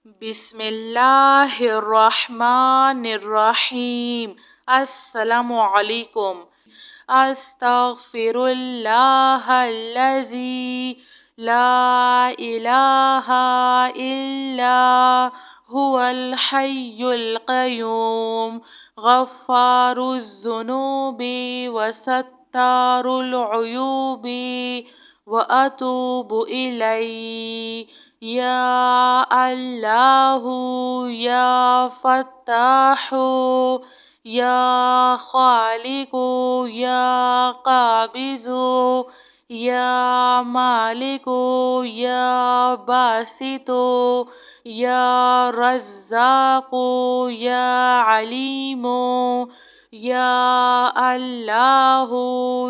بسم اللہ الرحمن الرحیم۔ السلام علیکم۔ استغفر اللہ الذی لا الہ الا هو الحی القیوم غفار الذنوب وستار العیوب واتوب الیہ یا اللہ یا فتاح یا خالق یا قابض یا مالک یا باسط یا رزاق یا علیم یا اللہ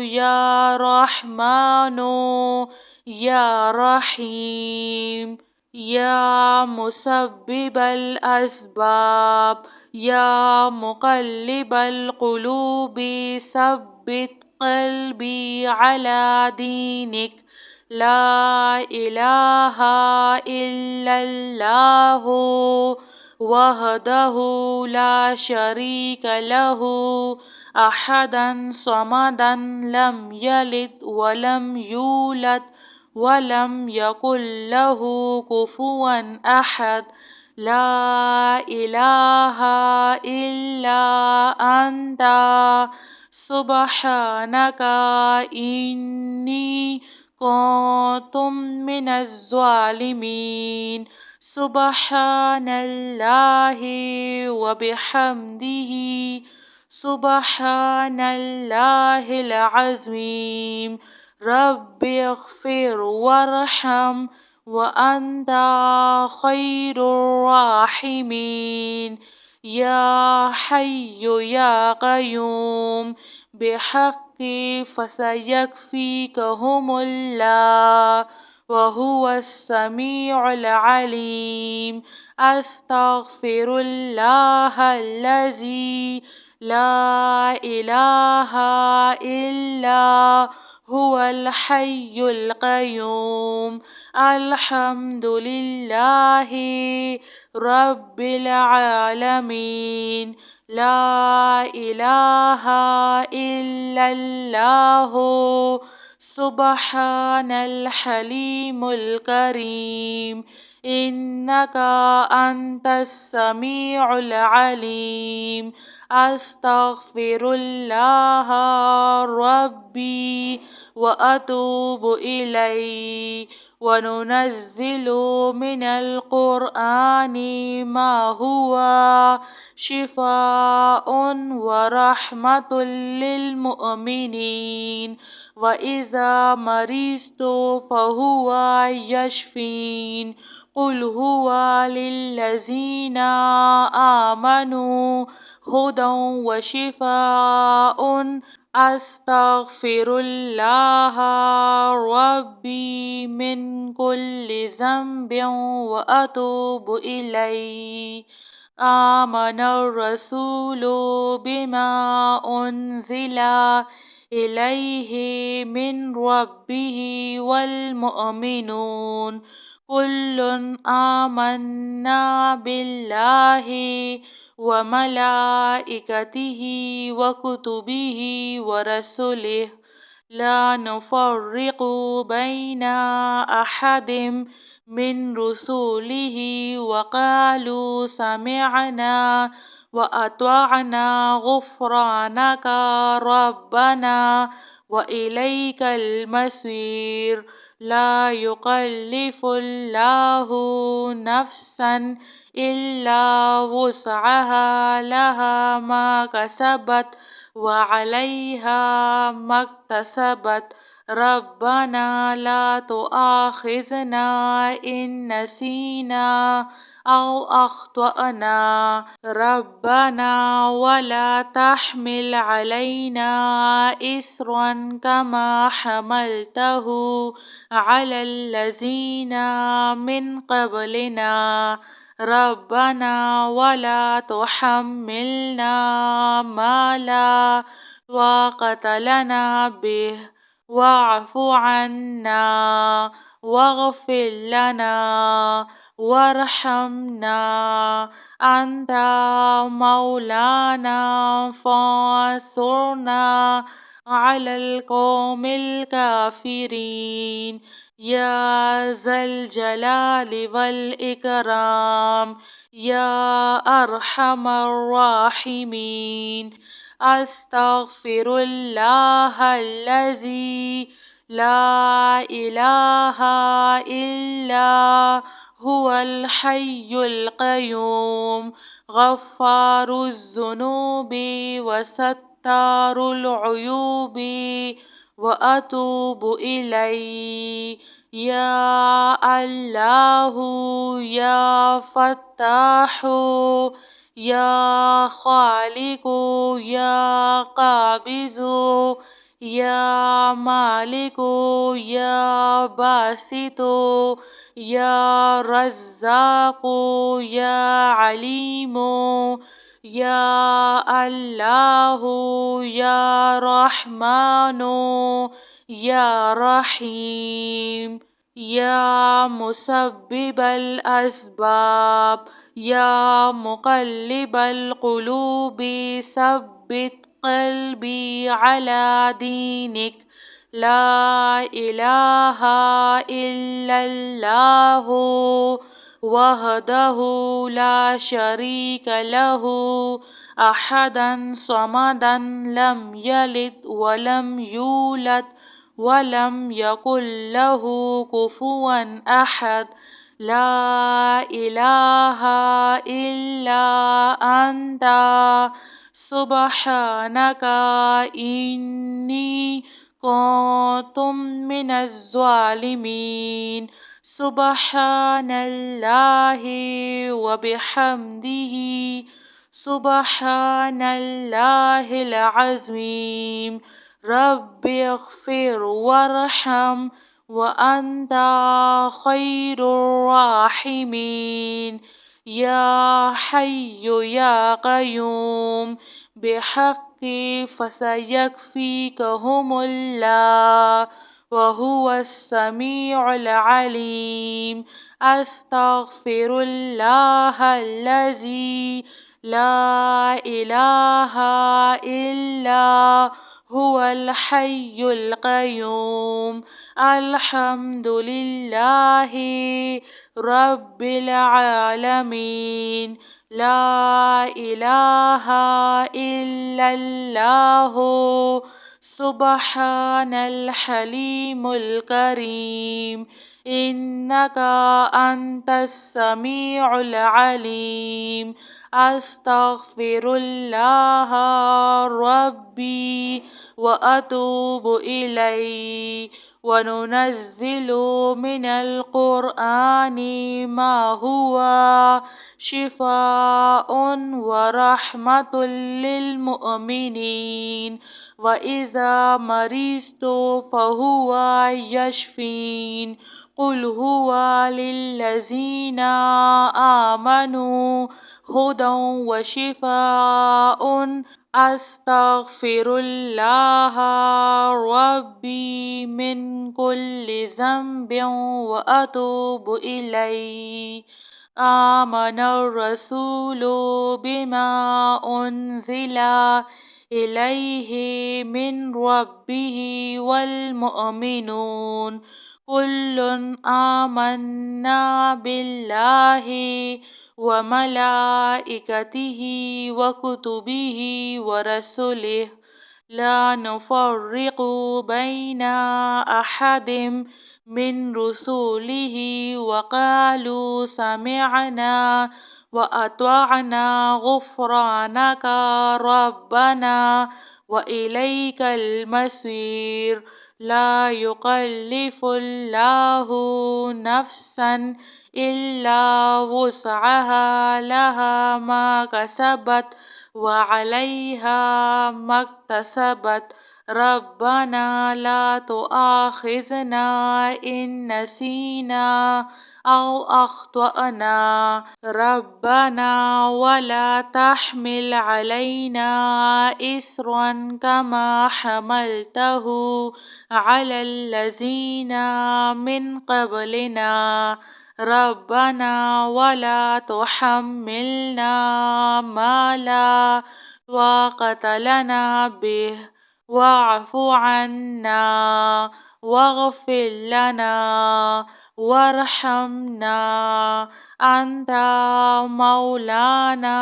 یا رحمن یا رحیم یا مسبب الاسباب یا مقلب القلوب ثبت قلبی علی دینک لا الہ الا اللہ وحدہ لا شریک لہ احدا صمدا لم یلد ولم یولد ولم یکن لہ کفوا احد لا الہ الا انت سبحانک انی کنت من الظالمین۔ سبحان اللہ وبحمدہ سبحان اللہ العظیم۔ رب اغفر وارحم وانت خیر الراحمین۔ یا حی یا قیوم بحق فسیکفیکہم اللہ وہو السمیع العلیم۔ استغفر اللہ الذی لا الہ الا هو الحی القیوم۔ الحمد للہ رب العالمین۔ لا الہ الا اللہ سبحان الحلیم الکریم۔ انک انت السمیع العلیم۔ استغفر اللہ ربی واتوب الیہ۔ وننزل من القرآن ما هو شفاء ورحمة للمؤمنين وإذا مرضت فهو يشفين۔ قل هو للذين آمنوا هدى وشفاء۔ استغفر اللہ ربی من کل ذنب واتوب الیہ۔ آمن الرسول بما انزل الیہ من ربہ والمؤمنون کل آمنا باللہ وملائکتہ وکتبہ ورسلہ لا نفرق بین احد من رسلہ وقالوا سمعنا وأطعنا غفرانك ربنا وإليك المصير۔ لا يكلف الله نفسا إلا وسعها لها ما كسبت وعليها ما اكتسبت۔ ربنا لا تؤاخذنا إن نسينا أو أخطأنا ربنا ولا تحمل علينا إصرا كما حملته على الذين من قبلنا ربنا ولا تحملنا ما لا طاقة لنا به واعف عنا واغفر لنا وارحمنا أنت مولانا فانصرنا على القوم الكافرين يا ذا الجلال والإكرام يا أرحم الراحمين. أستغفر الله الذي لا إله إلا هو الحي القيوم غفار الذنوب وستار العيوب وأتوب إليه يا الله يا فتاح يا خالق يا قابض يا مالك يا باسط يا رزاق يا عليم يا الله يا رحمن يا رحيم يا مسبب الأسباب يا مقلب القلوب ثبت قلبي على دينك لا إله إلا الله وحده لا شريك له أحدا صمدا لم يلد ولم يولد ولم يكن له كفوا أحد لا إله إلا أنت سبحانك إني كنت من الظالمين. سبحان الله وبحمده سبحان الله العظيم. رب اغفر وارحم وأنت خير الراحمين. يا حي يا قيوم بحق فسيكفيكهم الله وهو السميع العليم. أستغفر الله الذي لا إله إلا هو الحي القيوم. الحمد لله رب العالمين. لا إله إلا الله سبحان الحليم الكريم. إنك أنت السميع العليم. أستغفر الله ربي وأتوب إليه. وننزل من القرآن ما هو شفاء ورحمة للمؤمنين وإذا مرضت فهو يشفين. قل هو للذين آمنوا هدى وشفاء. أستغفر الله ربي من كل ذنب وأتوب إليه. آمن الرسول بما أنزل إليه من ربه والمؤمنون كل آمنا بالله وملائكته وكتبه ورسله لا نفرق بين أحد من رسله وقالوا سمعنا وأطعنا غفرانك ربنا وإليك المصير. لا يكلف الله نفسا إلا وسعها لها ما كسبت وعليها ما اكتسبت. ربنا لا تؤاخذنا إن نسينا أو أخطأنا. ربنا ولا تحمل علينا إصرا كما حملته على الذين من قبلنا. ربنا ولا تحملنا ما لا طاقة لنا به واعف عنا واغفر لنا وارحمنا أنت مولانا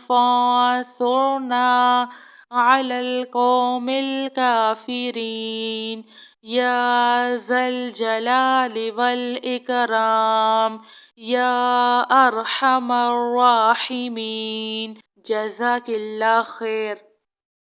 فانصرنا على القوم الكافرين يا ذا الجلال والإكرام يا أرحم الراحمين. جزاك الله خير.